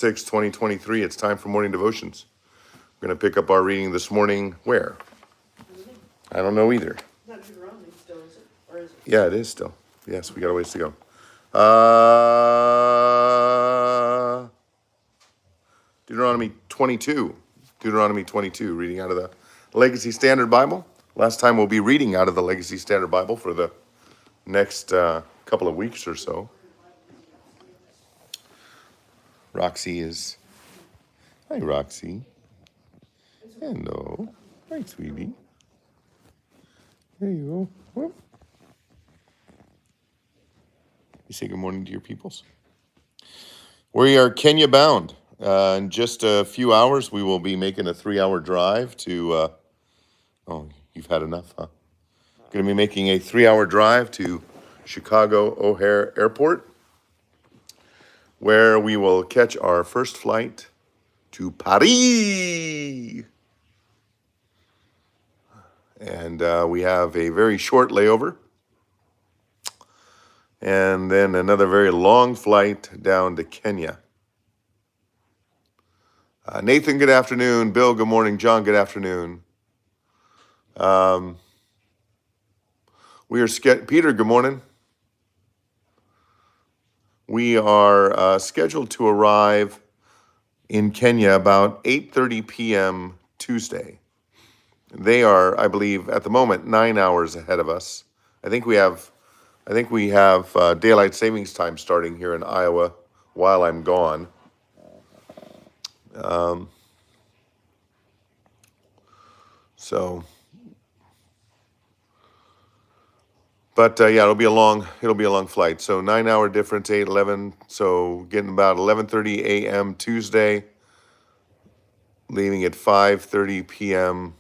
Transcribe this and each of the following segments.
6, 2023. It's time for morning devotions. We're going to pick up our reading this morning. Where? I don't know either. Not Deuteronomy still, is it? Or is it? Yeah, it is still. Yes, we got a ways to go. Deuteronomy 22. Deuteronomy 22, reading out of the Legacy Standard Bible. Last time we'll be reading out of the Legacy Standard Bible for the next couple of weeks or so. Roxy is... Hi, Roxy. Hello. Hi, sweetie. There you go. Whoop. You say good morning to your peoples. We are Kenya bound. In just a few hours, we will be making a 3-hour drive to... oh, you've had enough, huh? Going to be making a 3-hour drive to Chicago O'Hare Airport, where we will catch our first flight to Paris. And we have a very short layover. And then another very long flight down to Kenya. Nathan, good afternoon. Bill, good morning. John, good afternoon. Peter, good morning. We are scheduled to arrive in Kenya about 8:30 p.m. Tuesday. They are, I believe, at the moment, 9 hours ahead of us. I think we have daylight savings time starting here in Iowa while I'm gone. Yeah, it'll be a long flight. So 9-hour difference, 8:11. So getting about 11:30 a.m. Tuesday, leaving at 5:30 p.m.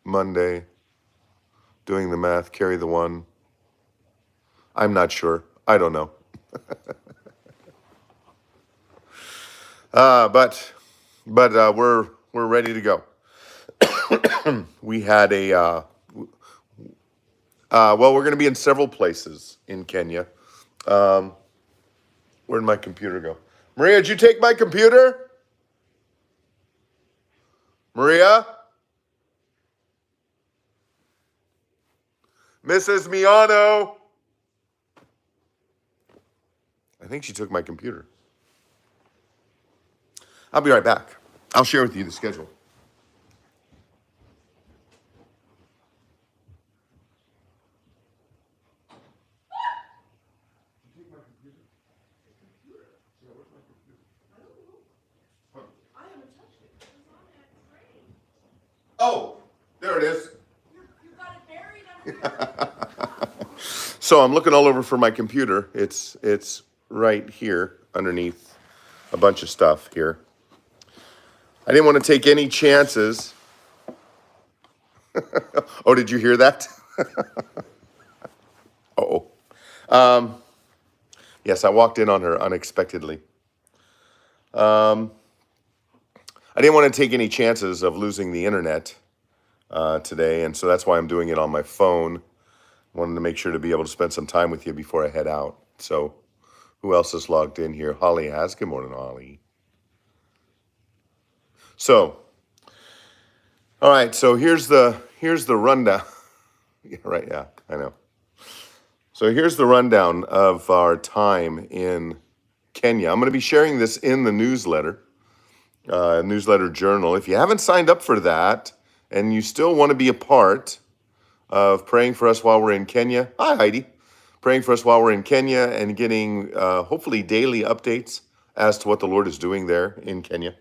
Monday. Doing the math, carry the one. I'm not sure. I don't know. But we're ready to go. We had we're going to be in several places in Kenya. Where'd my computer go? Maria, did you take my computer? Maria? Mrs. Miano? I think she took my computer. I'll be right back. I'll share with you the schedule. Oh, there it is. You got it buried under So I'm looking all over for my computer. It's right here underneath a bunch of stuff here. I didn't want to take any chances. Oh, did you hear that? Uh-oh. Yes, I walked in on her unexpectedly. I didn't want to take any chances of losing the internet today, and so that's why I'm doing it on my phone. Wanted to make sure to be able to spend some time with you before I head out. So who else is logged in here? Holly has. Good morning, Holly. So, all right, so here's the rundown. Yeah, right, yeah, I know. So here's the rundown of our time in Kenya. I'm going to be sharing this in the newsletter journal. If you haven't signed up for that and you still want to be a part of praying for us while we're in Kenya, hi Heidi, praying for us while we're in Kenya and getting hopefully daily updates as to what the Lord is doing there in Kenya,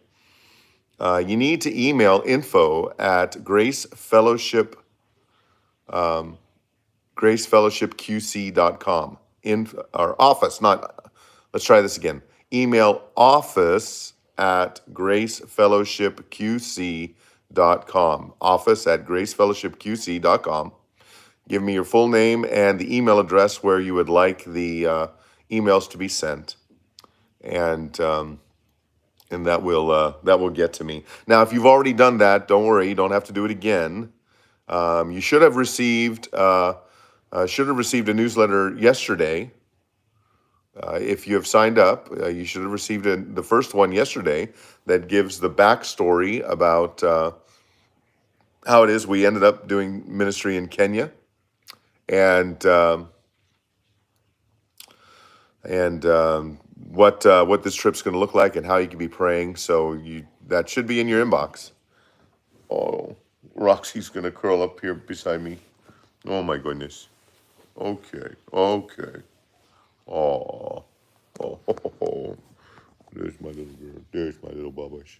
you need to email info@gracefellowshipqc.com. In our office, let's try this again. Email office@gracefellowshipqc.com. Office@gracefellowshipqc.com. Give me your full name and the email address where you would like the emails to be sent, and that will get to me. Now, if you've already done that, don't worry, you don't have to do it again. You should have received a newsletter yesterday If you have signed up, you should have received the first one yesterday that gives the backstory about how it is we ended up doing ministry in Kenya and what this trip's going to look like and how you can be praying. So that should be in your inbox. Oh, Roxy's going to curl up here beside me. Oh my goodness. Okay. Oh, oh. There's my little girl. There's my little Bubbash.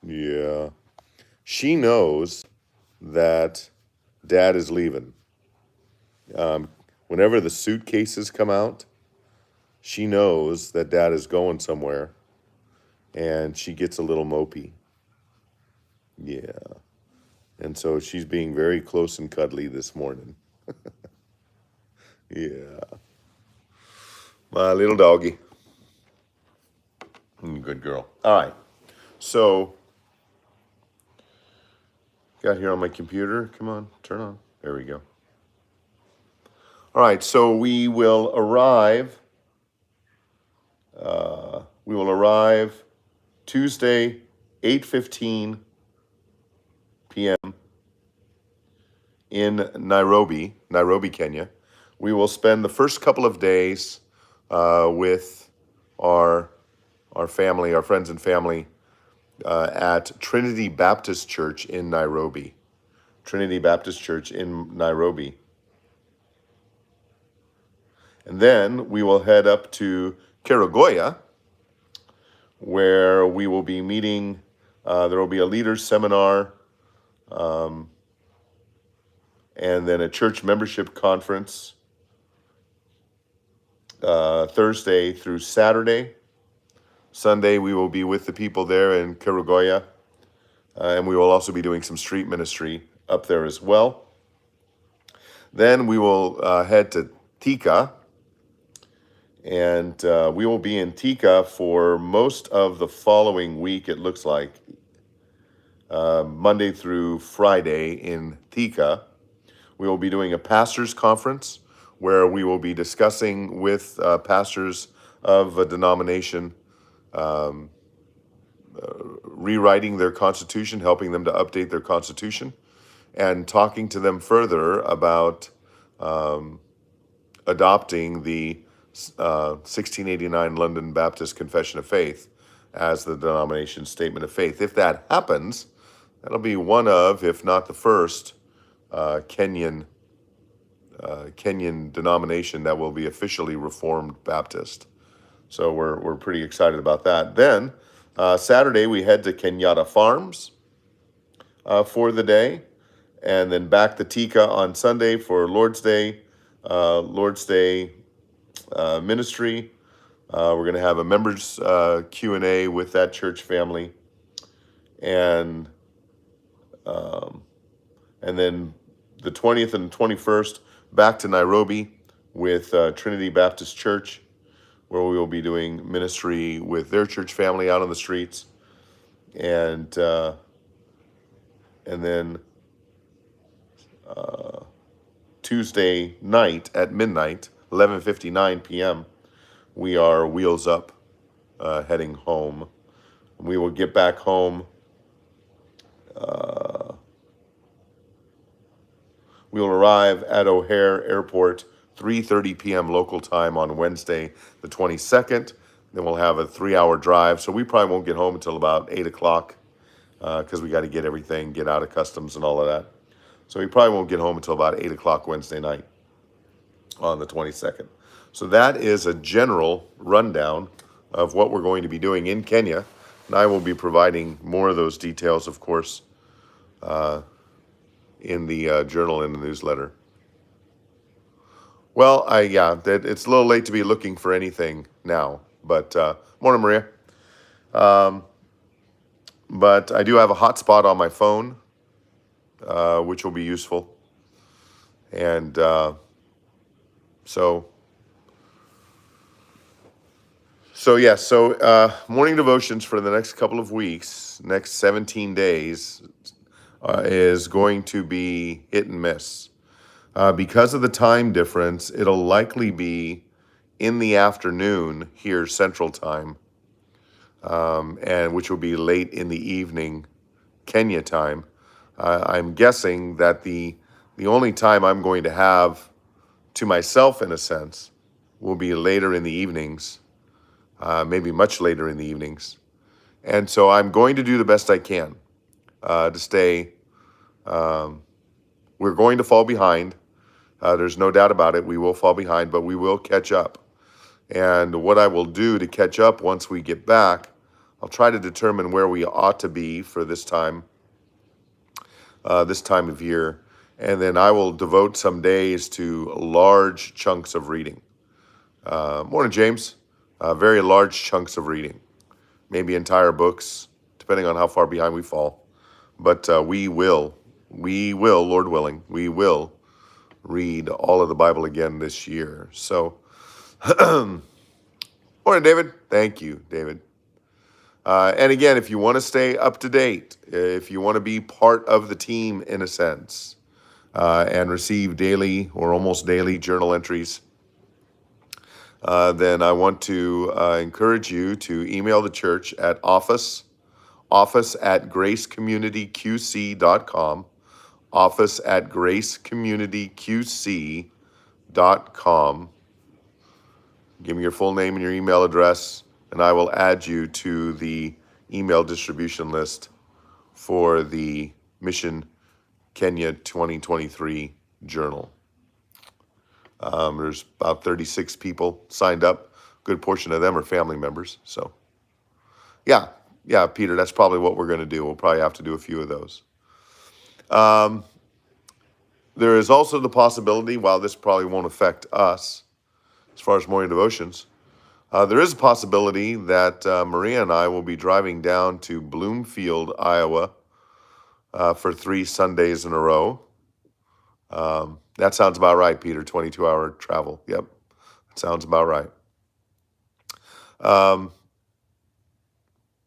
Yeah. She knows that Dad is leaving. Whenever the suitcases come out, she knows that Dad is going somewhere, and she gets a little mopey. Yeah. And so she's being very close and cuddly this morning. Yeah. My little doggy. Good girl. All right. So, got here on my computer. Come on, turn on. There we go. All right. So we will arrive. Tuesday, 8:15 p.m. in Nairobi, Kenya. We will spend the first couple of days with our family, our friends and family, at Trinity Baptist Church in Nairobi. Trinity Baptist Church in Nairobi. And then we will head up to Karagoya, where we will be meeting. There will be a leaders seminar, and then a church membership conference Thursday through Saturday. Sunday we will be with the people there in Karagoya, and we will also be doing some street ministry up there as well. Then we will head to Thika, and we will be in Thika for most of the following week, it looks like. Monday through Friday in Thika. We will be doing a pastors' conference where we will be discussing with pastors of a denomination, rewriting their constitution, helping them to update their constitution, and talking to them further about adopting the 1689 London Baptist Confession of Faith as the denomination's statement of faith. If that happens, that'll be one of, if not the first, Kenyan denomination that will be officially Reformed Baptist. So we're pretty excited about that. Then Saturday we head to Kenyatta Farms for the day, and then back to Thika on Sunday for Lord's Day. Ministry. We're going to have a members Q&A with that church family, and then the 20th and 21st back to Nairobi with Trinity Baptist Church, where we will be doing ministry with their church family out on the streets, and then Tuesday night at midnight, 11:59 p.m., we are wheels up, heading home. We will get back home. We will arrive at O'Hare Airport 3:30 p.m. local time on Wednesday, the 22nd. Then we'll have a 3-hour drive. So we probably won't get home until about 8 o'clock because we got to get everything, get out of customs and all of that. So we probably won't get home until about 8 o'clock Wednesday night on the 22nd. So that is a general rundown of what we're going to be doing in Kenya. And I will be providing more of those details, of course, in the journal and the newsletter. Well, it's a little late to be looking for anything now, but morning, Maria. But I do have a hotspot on my phone, which will be useful, and so morning devotions for the next couple of weeks, next 17 days, is going to be hit and miss. Because of the time difference, it'll likely be in the afternoon here Central Time, and which will be late in the evening Kenya time. I'm guessing that the only time I'm going to have to myself, in a sense, will be later in the evenings, maybe much later in the evenings. And so I'm going to do the best I can to stay. We're going to fall behind. There's no doubt about it. We will fall behind, but we will catch up. And what I will do to catch up once we get back, I'll try to determine where we ought to be for this time of year. And then I will devote some days to large chunks of reading. Morning, James. Very large chunks of reading, maybe entire books, depending on how far behind we fall. But we will, Lord willing, we will read all of the Bible again this year. So, morning, David. Thank you, David. And again, if you want to stay up to date, if you want to be part of the team in a sense, and receive daily or almost daily journal entries, then I want to encourage you to email the church at office at gracecommunityqc.com, office at gracecommunityqc.com. Give me your full name and your email address, and I will add you to the email distribution list for the Mission Kenya 2023 journal. There's about 36 people signed up. A good portion of them are family members. So, yeah, Peter, that's probably what we're going to do. We'll probably have to do a few of those. There is also the possibility, while this probably won't affect us as far as morning devotions, there is a possibility that Maria and I will be driving down to Bloomfield, Iowa, for 3 Sundays in a row. That sounds about right, Peter. 22-hour travel. Yep, that sounds about right.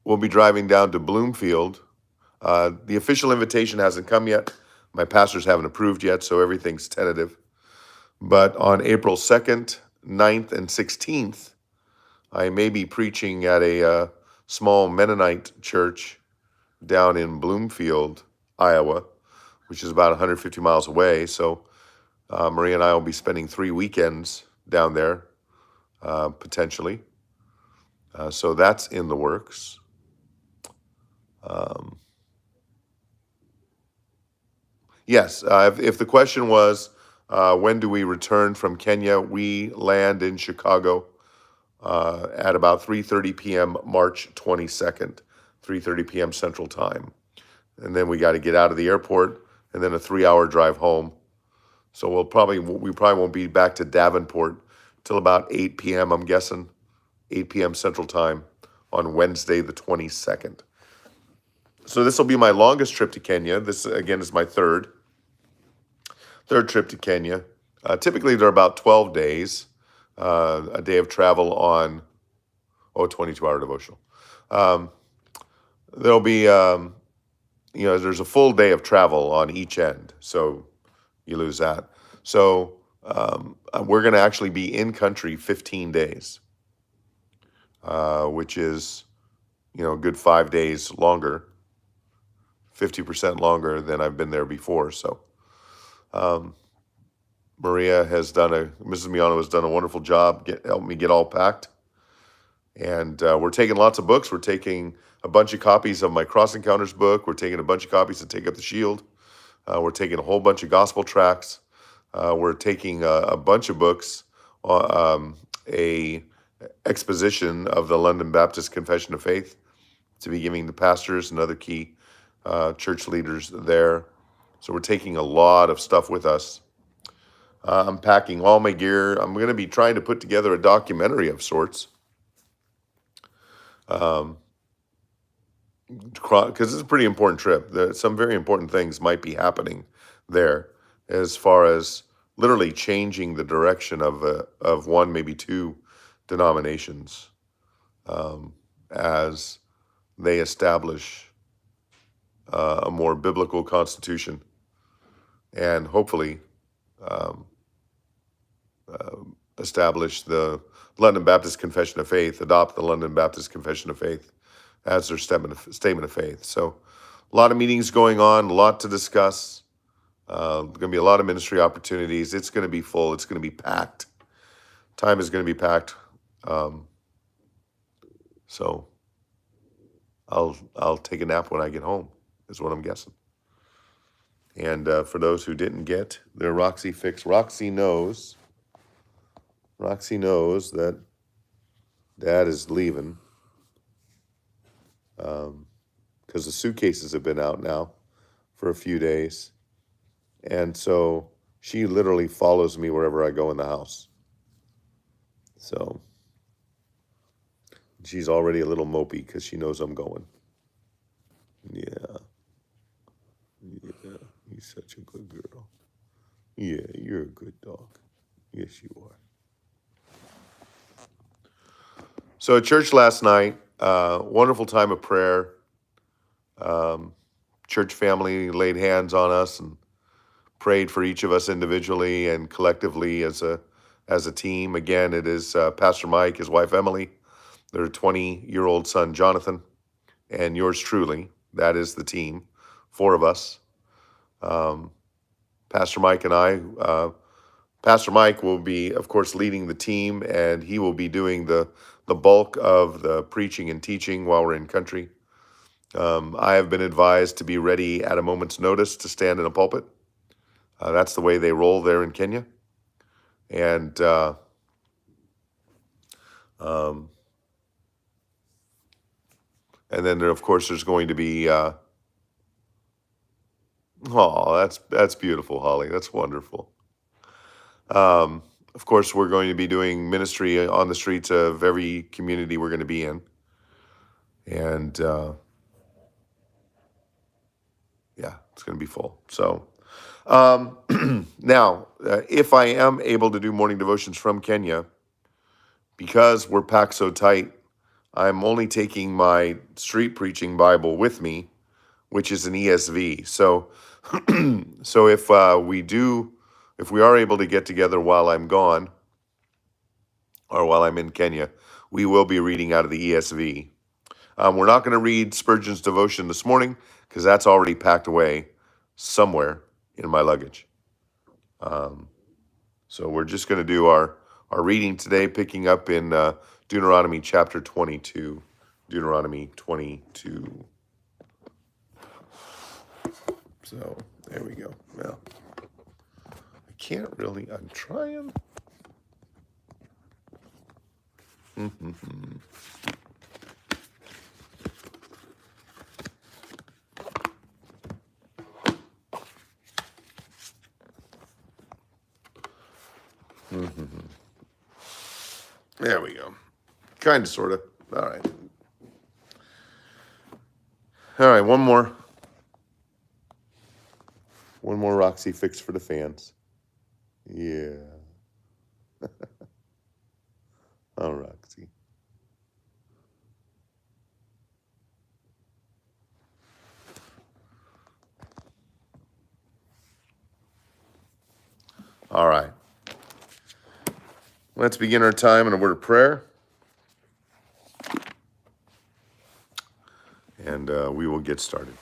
We'll be driving down to Bloomfield. The official invitation hasn't come yet. My pastors haven't approved yet, so everything's tentative. But on April 2nd, 9th, and 16th, I may be preaching at a small Mennonite church down in Bloomfield, Iowa, which is about 150 miles away. So Maria and I will be spending 3 weekends down there, potentially. So that's in the works. Yes, if the question was, when do we return from Kenya, we land in Chicago at about 3:30 p.m. March 22nd, 3:30 p.m. Central Time. And then we got to get out of the airport and then a 3-hour drive home. So we probably won't be back to Davenport till about 8 p.m., I'm guessing, 8 p.m. Central Time on Wednesday the 22nd. So this will be my longest trip to Kenya. This, again, is my third trip to Kenya. Typically, they're about 12 days, a day of travel on, 22-hour devotional. There'll be, there's a full day of travel on each end, so you lose that. So we're going to actually be in country 15 days, which is, a good 5 days longer, 50% longer than I've been there before. So Mrs. Miano has done a wonderful job, helping me get all packed. And we're taking lots of books. We're taking a bunch of copies of my Cross Encounters book. We're taking a bunch of copies to Take Up the Shield. We're taking a whole bunch of gospel tracts. We're taking a bunch of books, a exposition of the London Baptist Confession of Faith to be giving the pastors and other key church leaders there. So we're taking a lot of stuff with us. I'm packing all my gear. I'm going to be trying to put together a documentary of sorts. Because it's a pretty important trip. Some very important things might be happening there as far as literally changing the direction of one, maybe two denominations as they establish a more biblical constitution and hopefully establish the London Baptist Confession of Faith adopt the London Baptist Confession of Faith as their statement of faith. So a lot of meetings going on, a lot to discuss. Going to be a lot of ministry opportunities. It's going to be full. It's going to be packed. Time is going to be packed. So I'll take a nap when I get home, is what I'm guessing. And for those who didn't get their Roxy fix, Roxy knows that Dad is leaving because the suitcases have been out now for a few days. And so she literally follows me wherever I go in the house. So she's already a little mopey because she knows I'm going. Yeah. You're such a good girl. Yeah, you're a good dog. Yes, you are. So at church last night, wonderful time of prayer. Church family laid hands on us and prayed for each of us individually and collectively as a team. Again, it is Pastor Mike, his wife Emily, their 20-year-old son Jonathan, and yours truly. That is the team, 4 of us. Pastor Mike and I. Pastor Mike will be, of course, leading the team, and he will be doing the bulk of the preaching and teaching while we're in country. I have been advised to be ready at a moment's notice to stand in a pulpit. That's the way they roll there in Kenya. And then there, of course, there's going to be. That's beautiful, Holly. That's wonderful. Of course, we're going to be doing ministry on the streets of every community we're going to be in. And yeah, it's going to be full. So now, if I am able to do morning devotions from Kenya, because we're packed so tight, I'm only taking my street preaching Bible with me, which is an ESV. So, so if we are able to get together while I'm gone, or while I'm in Kenya, we will be reading out of the ESV. We're not going to read Spurgeon's devotion this morning because that's already packed away somewhere in my luggage. So we're just going to do our reading today, picking up in Deuteronomy chapter 22. Deuteronomy 22. So there we go. Well, I can't really, I'm trying. There we go. Kind of, sort of. All right. All right, one more. One more Roxy fix for the fans. Yeah. Oh, Roxy. All right. Let's begin our time in a word of prayer. And we will get started.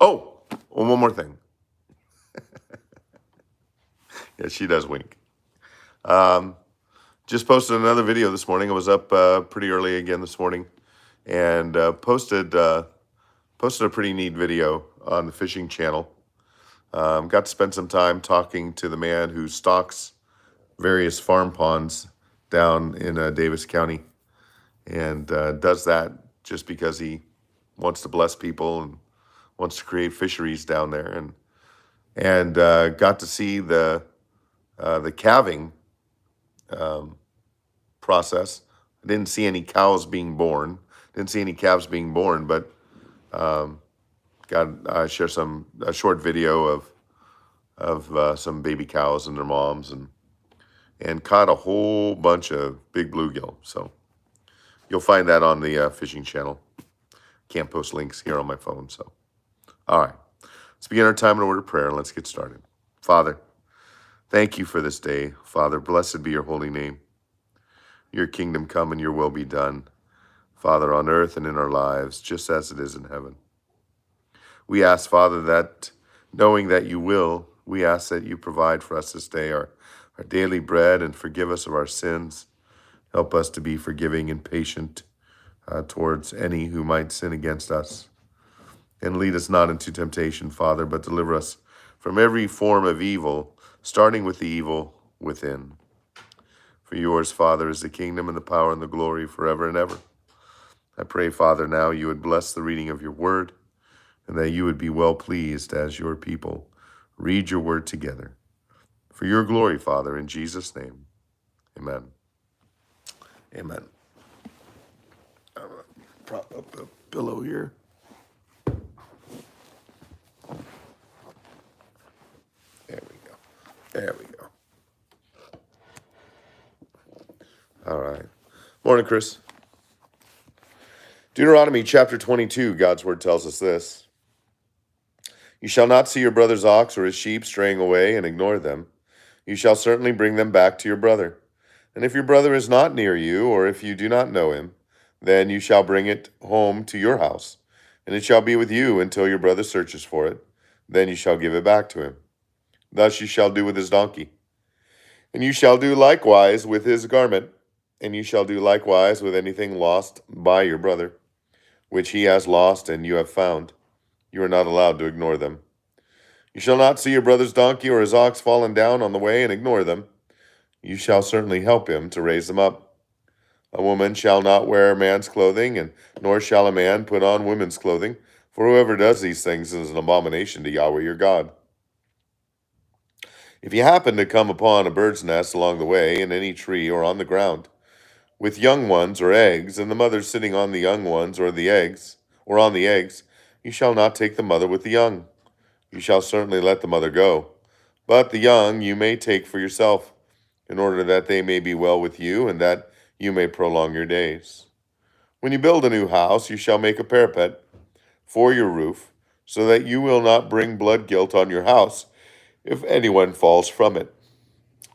Oh, one more thing. Yeah, she does wink. Just posted another video this morning. I was up pretty early again this morning, and posted a pretty neat video on the fishing channel. Got to spend some time talking to the man who stocks various farm ponds down in Davis County, and does that just because he wants to bless people and wants to create fisheries down there, and got to see the calving process. I didn't see any cows being born. Didn't see any calves being born, but share a short video of some baby cows and their moms, and caught a whole bunch of big bluegill. So you'll find that on the fishing channel. Can't post links here on my phone. So, all right, let's begin our time in a word of prayer and let's get started. Father, thank you for this day. Father, blessed be your holy name. Your kingdom come and your will be done, Father, on earth and in our lives, just as it is in heaven. We ask, Father, that knowing that you will, we ask that you provide for us this day our daily bread and forgive us of our sins. Help us to be forgiving and patient towards any who might sin against us. And lead us not into temptation, Father, but deliver us from every form of evil, starting with the evil within. For yours, Father, is the kingdom and the power and the glory forever and ever. I pray, Father, now you would bless the reading of your word, and that you would be well pleased as your people read your word together. For your glory, Father, in Jesus' name, amen. Amen. I'm going to prop up a pillow here. There we go. There we go. All right. Morning, Chris. Deuteronomy chapter 22, God's word tells us this. You shall not see your brother's ox or his sheep straying away and ignore them. You shall certainly bring them back to your brother. And if your brother is not near you, or if you do not know him, then you shall bring it home to your house, and it shall be with you until your brother searches for it. Then you shall give it back to him. Thus you shall do with his donkey. And you shall do likewise with his garment, and you shall do likewise with anything lost by your brother, which he has lost and you have found. You are not allowed to ignore them. You shall not see your brother's donkey or his ox fallen down on the way and ignore them. You shall certainly help him to raise them up. A woman shall not wear man's clothing, and nor shall a man put on women's clothing, for whoever does these things is an abomination to Yahweh your God. If you happen to come upon a bird's nest along the way, in any tree or on the ground, with young ones or eggs, and the mother sitting on the young ones or the eggs, or on the eggs, you shall not take the mother with the young. You shall certainly let the mother go. But the young you may take for yourself, in order that they may be well with you, and that you may prolong your days. When you build a new house, you shall make a parapet for your roof, so that you will not bring blood guilt on your house if anyone falls from it.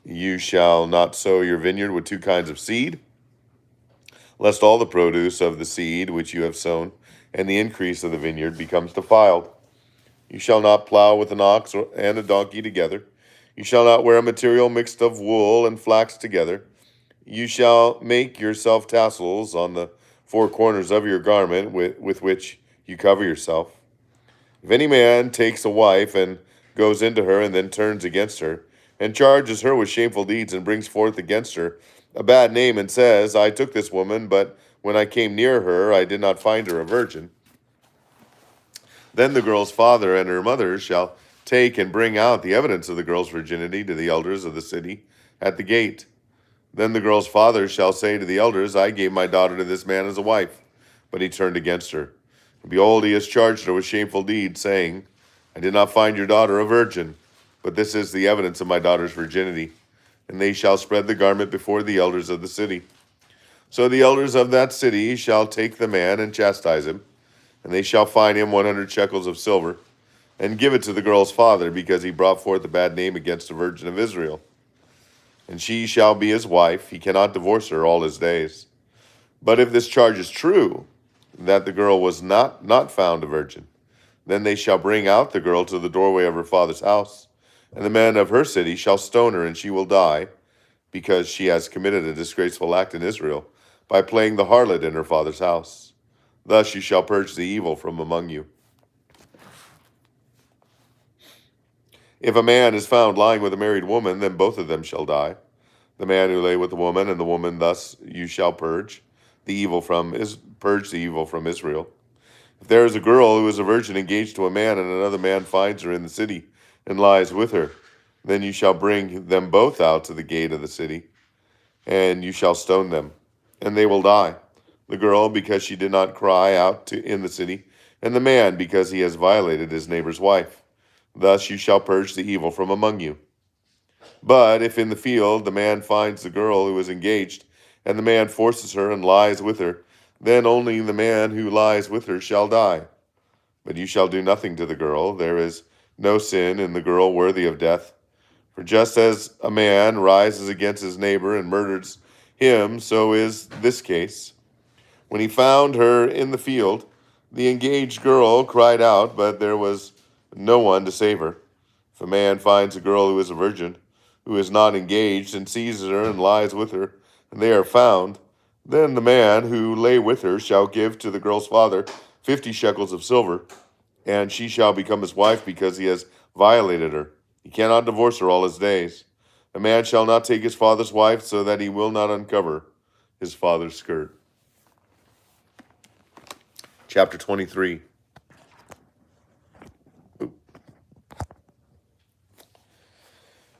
You shall not sow your vineyard with two kinds of seed, lest all the produce of the seed which you have sown and the increase of the vineyard becomes defiled. You shall not plow with an ox and a donkey together. You shall not wear a material mixed of wool and flax together. You shall make yourself tassels on the four corners of your garment with which you cover yourself. If any man takes a wife and goes into her and then turns against her, and charges her with shameful deeds and brings forth against her a bad name and says, I took this woman, but when I came near her, I did not find her a virgin. Then the girl's father and her mother shall take and bring out the evidence of the girl's virginity to the elders of the city at the gate. Then the girl's father shall say to the elders, I gave my daughter to this man as a wife, but he turned against her. And behold, he has charged her with shameful deeds, saying, I did not find your daughter a virgin, but this is the evidence of my daughter's virginity. And they shall spread the garment before the elders of the city. So the elders of that city shall take the man and chastise him, and they shall fine him 100 shekels of silver, and give it to the girl's father, because he brought forth a bad name against the virgin of Israel. And she shall be his wife. He cannot divorce her all his days. But if this charge is true, that the girl was not found a virgin, then they shall bring out the girl to the doorway of her father's house, and the men of her city shall stone her, and she will die, because she has committed a disgraceful act in Israel, by playing the harlot in her father's house. Thus you shall purge the evil from among you. If a man is found lying with a married woman, then both of them shall die. The man who lay with the woman and the woman, thus you shall purge the evil from Israel. If there is a girl who is a virgin engaged to a man, and another man finds her in the city and lies with her, then you shall bring them both out to the gate of the city, and you shall stone them, and they will die. The girl, because she did not cry out in the city, and the man, because he has violated his neighbor's wife. Thus you shall purge the evil from among you. But if in the field the man finds the girl who is engaged, and the man forces her and lies with her, then only the man who lies with her shall die. But you shall do nothing to the girl. There is no sin in the girl worthy of death. For just as a man rises against his neighbor and murders him, so is this case. When he found her in the field, the engaged girl cried out, but there was no one to save her. If a man finds a girl who is a virgin, who is not engaged, and seizes her and lies with her, and they are found, then the man who lay with her shall give to the girl's father 50 shekels of silver, and she shall become his wife because he has violated her. He cannot divorce her all his days. A man shall not take his father's wife so that he will not uncover his father's skirt. Chapter 23.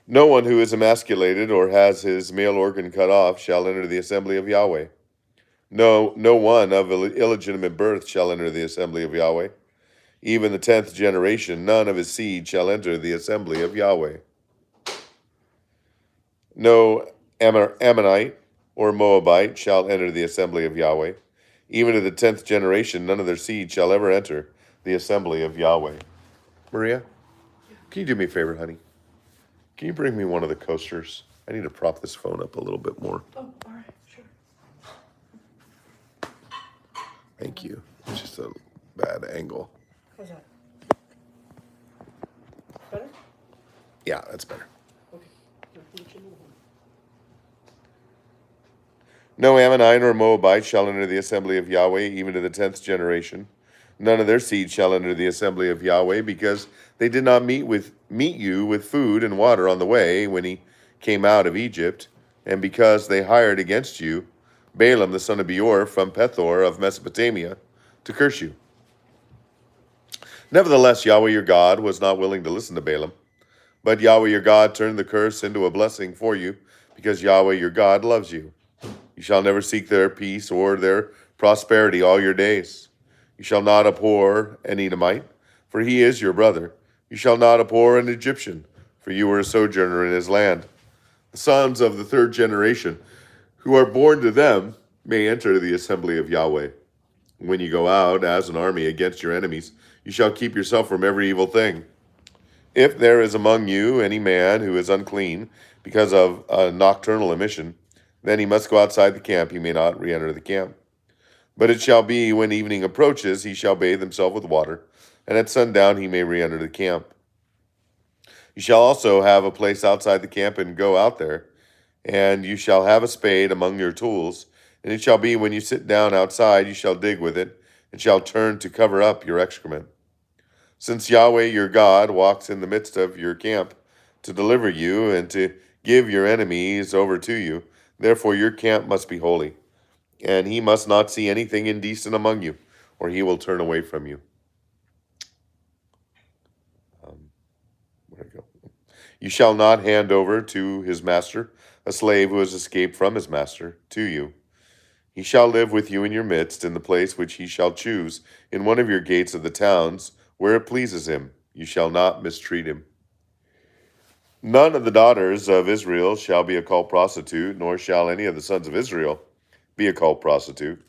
No one who is emasculated or has his male organ cut off shall enter the assembly of Yahweh. No one of illegitimate birth shall enter the assembly of Yahweh. Even the 10th generation, none of his seed shall enter the assembly of Yahweh. No Ammonite or Moabite shall enter the assembly of Yahweh. Even to the 10th generation, none of their seed shall ever enter the assembly of Yahweh. Maria, can you do me a favor, honey? Can you bring me one of the coasters? I need to prop this phone up a little bit more. Oh, all right, sure. Thank you. It's just a bad angle. How's that? Better? Yeah, that's better. Okay. Now, you can move on. No Ammonite or Moabite shall enter the assembly of Yahweh, even to the 10th generation. None of their seed shall enter the assembly of Yahweh, because they did not meet you with food and water on the way when he came out of Egypt, and because they hired against you Balaam the son of Beor from Pethor of Mesopotamia to curse you. Nevertheless, Yahweh your God was not willing to listen to Balaam, but Yahweh your God turned the curse into a blessing for you, because Yahweh your God loves you. You shall never seek their peace or their prosperity all your days. You shall not abhor an Edomite, for he is your brother. You shall not abhor an Egyptian, for you were a sojourner in his land. The sons of the 3rd generation, who are born to them, may enter the assembly of Yahweh. When you go out as an army against your enemies, you shall keep yourself from every evil thing. If there is among you any man who is unclean because of a nocturnal emission, then he must go outside the camp. He may not re-enter the camp. But it shall be when evening approaches, he shall bathe himself with water, and at sundown he may re-enter the camp. You shall also have a place outside the camp and go out there, and you shall have a spade among your tools, and it shall be when you sit down outside, you shall dig with it, and shall turn to cover up your excrement. Since Yahweh your God walks in the midst of your camp to deliver you and to give your enemies over to you, therefore your camp must be holy, and he must not see anything indecent among you, or he will turn away from you. Where'd I go? You shall not hand over to his master a slave who has escaped from his master to you. He shall live with you in your midst in the place which he shall choose in one of your gates of the towns where it pleases him. You shall not mistreat him. None of the daughters of Israel shall be a cult prostitute, nor shall any of the sons of Israel be a cult prostitute.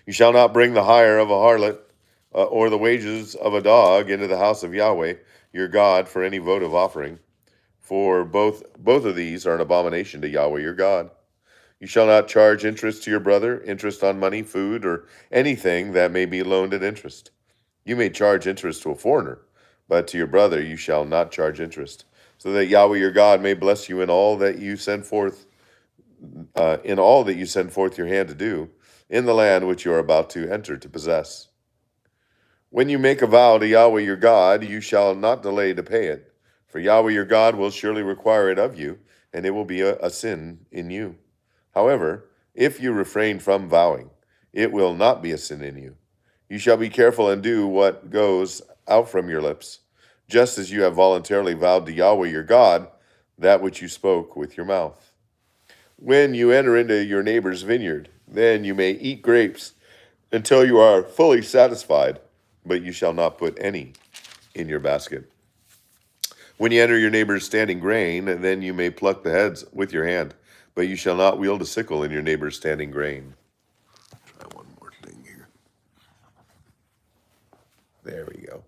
You shall not bring the hire of a harlot or the wages of a dog into the house of Yahweh your God for any votive offering, for both of these are an abomination to Yahweh your God. You shall not charge interest to your brother, interest on money, food, or anything that may be loaned at interest. You may charge interest to a foreigner, but to your brother you shall not charge interest, so that Yahweh your God may bless you in all that you send forth your hand to do, in the land which you are about to enter to possess. When you make a vow to Yahweh your God, you shall not delay to pay it, for Yahweh your God will surely require it of you, and it will be a sin in you. However, if you refrain from vowing, it will not be a sin in you. You shall be careful and do what goes out from your lips, just as you have voluntarily vowed to Yahweh your God, that which you spoke with your mouth. When you enter into your neighbor's vineyard, then you may eat grapes until you are fully satisfied, but you shall not put any in your basket. When you enter your neighbor's standing grain, then you may pluck the heads with your hand, but you shall not wield a sickle in your neighbor's standing grain. Try one more thing here. There we go.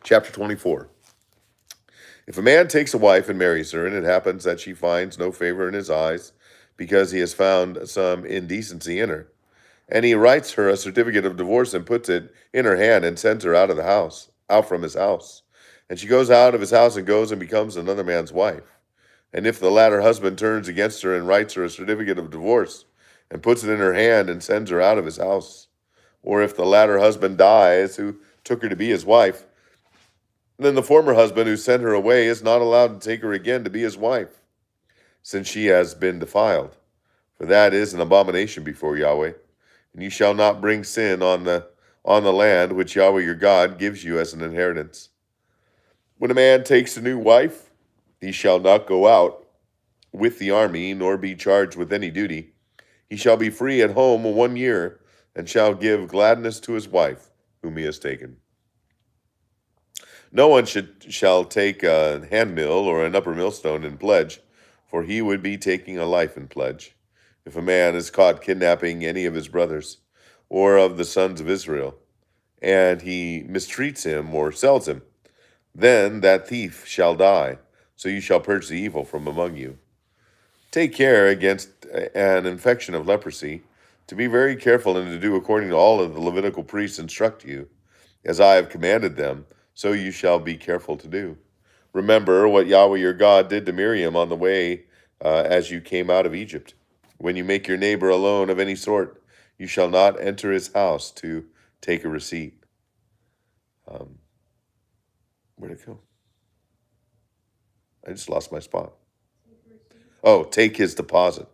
Chapter 24. If a man takes a wife and marries her, and it happens that she finds no favor in his eyes, because he has found some indecency in her. And he writes her a certificate of divorce and puts it in her hand and sends her out of the house, out from his house. And she goes out of his house and goes and becomes another man's wife. And if the latter husband turns against her and writes her a certificate of divorce and puts it in her hand and sends her out of his house, or if the latter husband dies who took her to be his wife, then the former husband who sent her away is not allowed to take her again to be his wife, since she has been defiled. For that is an abomination before Yahweh. And you shall not bring sin on the land which Yahweh your God gives you as an inheritance. When a man takes a new wife, he shall not go out with the army, nor be charged with any duty. He shall be free at home 1 year, and shall give gladness to his wife, whom he has taken. No one shall take a handmill or an upper millstone in pledge, for he would be taking a life in pledge. If a man is caught kidnapping any of his brothers, or of the sons of Israel, and he mistreats him or sells him, then that thief shall die, so you shall purge the evil from among you. Take care against an infection of leprosy, to be very careful and to do according to all of the Levitical priests instruct you, as I have commanded them, so you shall be careful to do. Remember what Yahweh your God did to Miriam on the way as you came out of Egypt. When you make your neighbor a loan of any sort, you shall not enter his house to take a receipt. Where'd it go? I just lost my spot. Oh, take his deposit.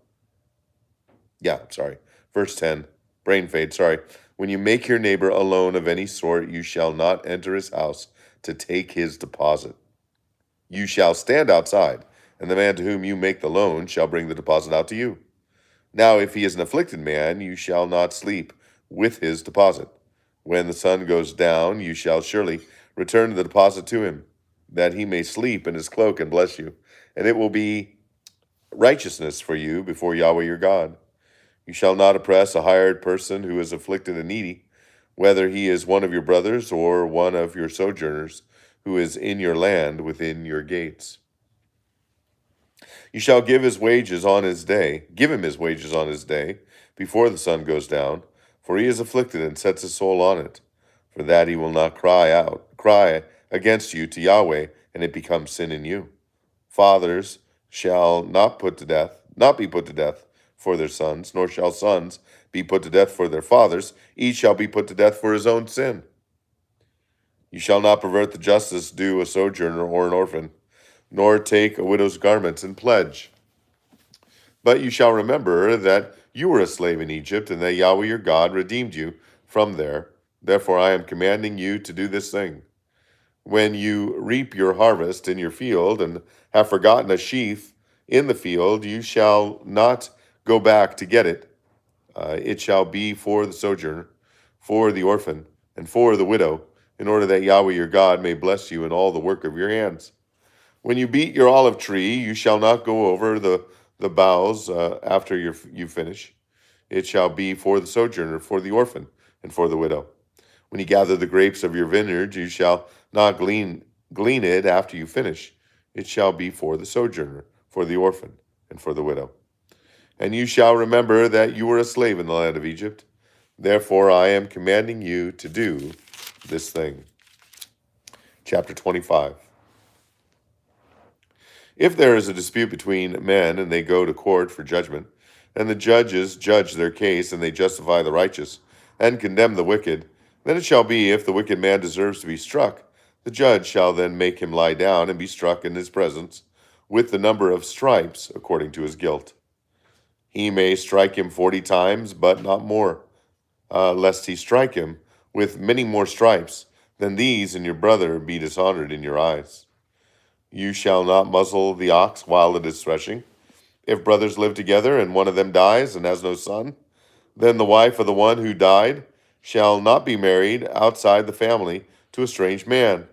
Yeah, sorry. Verse 10, brain fade, sorry. When you make your neighbor a loan of any sort, you shall not enter his house to take his deposit. You shall stand outside, and the man to whom you make the loan shall bring the deposit out to you. Now, if he is an afflicted man, you shall not sleep with his deposit. When the sun goes down, you shall surely return the deposit to him, that he may sleep in his cloak and bless you. And it will be righteousness for you before Yahweh your God. You shall not oppress a hired person who is afflicted and needy, whether he is one of your brothers or one of your sojourners who is in your land within your gates. You shall give him his wages on his day, before the sun goes down, for he is afflicted and sets his soul on it. For that he will not cry against you to Yahweh, and it becomes sin in you. Fathers shall not be put to death for their sons, nor shall sons be put to death for their fathers. Each shall be put to death for his own sin. You shall not pervert the justice due a sojourner or an orphan, nor take a widow's garments in pledge. But you shall remember that you were a slave in Egypt, and that Yahweh your God redeemed you from there. Therefore I am commanding you to do this thing. When you reap your harvest in your field, and have forgotten a sheaf in the field, you shall not go back to get it. It shall be for the sojourner, for the orphan, and for the widow, in order that Yahweh your God may bless you in all the work of your hands. When you beat your olive tree, you shall not go over the boughs after you finish. It shall be for the sojourner, for the orphan, and for the widow. When you gather the grapes of your vineyard, you shall not glean it after you finish. It shall be for the sojourner, for the orphan, and for the widow. And you shall remember that you were a slave in the land of Egypt. Therefore I am commanding you to do this thing. Chapter 25. If there is a dispute between men, and they go to court for judgment, and the judges judge their case, and they justify the righteous, and condemn the wicked, then it shall be, if the wicked man deserves to be struck, the judge shall then make him lie down and be struck in his presence, with the number of stripes according to his guilt. He may strike him 40 times, but not more, lest he strike him with many more stripes than these, and your brother be dishonored in your eyes. You shall not muzzle the ox while it is threshing. If brothers live together, and one of them dies and has no son, then the wife of the one who died shall not be married outside the family to a strange man.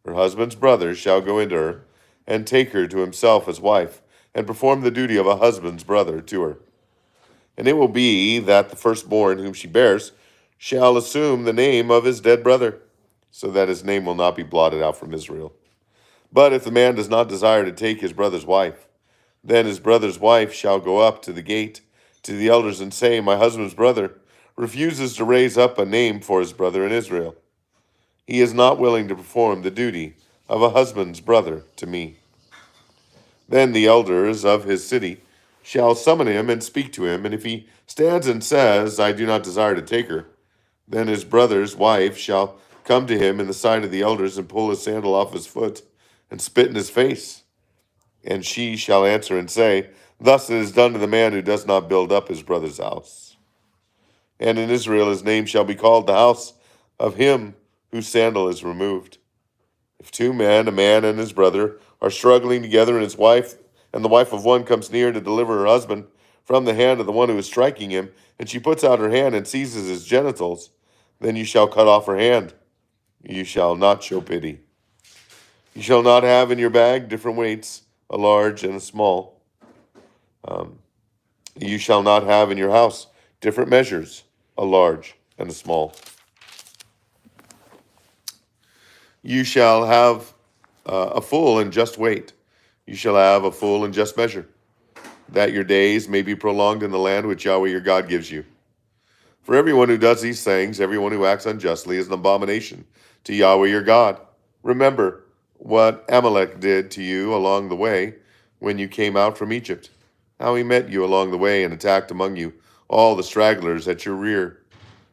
Her husband's brothers shall go into her, and take her to himself as wife, and perform the duty of a husband's brother to her. And it will be that the firstborn whom she bears shall assume the name of his dead brother, so that his name will not be blotted out from Israel. But if the man does not desire to take his brother's wife, Then his brother's wife shall go up to the gate to the elders and say, My husband's brother refuses to raise up a name for his brother in Israel. He is not willing to perform the duty of a husband's brother to me. Then the elders of his city shall summon him and speak to him, and if he stands and says, I do not desire to take her, then his brother's wife shall come to him in the sight of the elders and pull his sandal off his foot and spit in his face. And she shall answer and say, Thus it is done to the man who does not build up his brother's house. And in Israel his name shall be called the house of him whose sandal is removed. If two men, a man and his brother, are struggling together, and his wife and the wife of one comes near to deliver her husband from the hand of the one who is striking him, and she puts out her hand and seizes his genitals, then you shall cut off her hand. You shall not show pity. You shall not have in your bag different weights, a large and a small. You shall not have in your house different measures, a large and a small. You shall have a full and just weight. You shall have a full and just measure, that your days may be prolonged in the land which Yahweh your God gives you. For everyone who does these things, everyone who acts unjustly, is an abomination to Yahweh your God. Remember what Amalek did to you along the way when you came out from Egypt, how he met you along the way and attacked among you all the stragglers at your rear.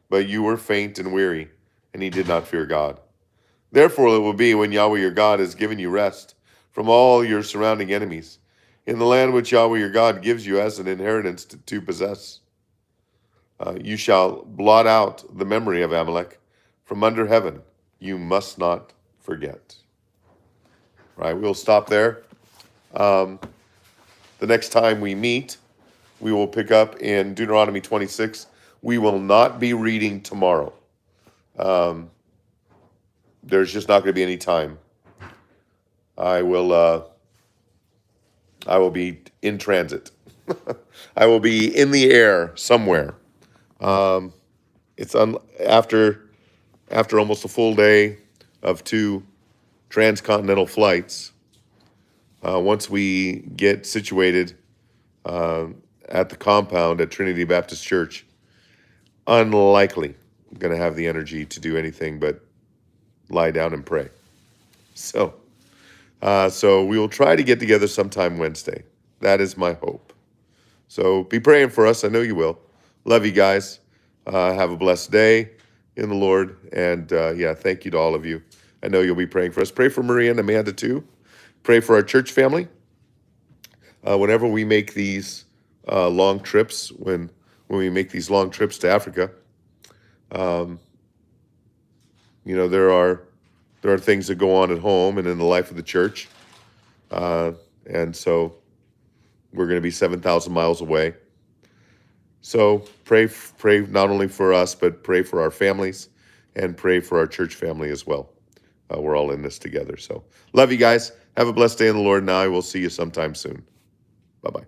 But you were faint and weary, and he did not fear God. Therefore it will be when Yahweh your God has given you rest from all your surrounding enemies, in the land which Yahweh your God gives you as an inheritance to possess. You shall blot out the memory of Amalek from under heaven. You must not forget. All right, we'll stop there. The next time we meet, we will pick up in Deuteronomy 26. We will not be reading tomorrow. There's just not going to be any time. I will be in transit. I will be in the air somewhere. It's after almost a full day of 2 transcontinental flights. Once we get situated at the compound at Trinity Baptist Church, unlikely I'm going to have the energy to do anything but lie down and pray. So we will try to get together sometime Wednesday. That is my hope. So be praying for us. I know you will. Love you guys. Have a blessed day in the Lord. And thank you to all of you. I know you'll be praying for us. Pray for Maria and Amanda too. Pray for our church family. Whenever we make these long trips, when we make these long trips to Africa, there are things that go on at home and in the life of the church. And so we're going to be 7,000 miles away. So pray not only for us, but pray for our families and pray for our church family as well. We're all in this together. So love you guys. Have a blessed day in the Lord. Now I will see you sometime soon. Bye-bye.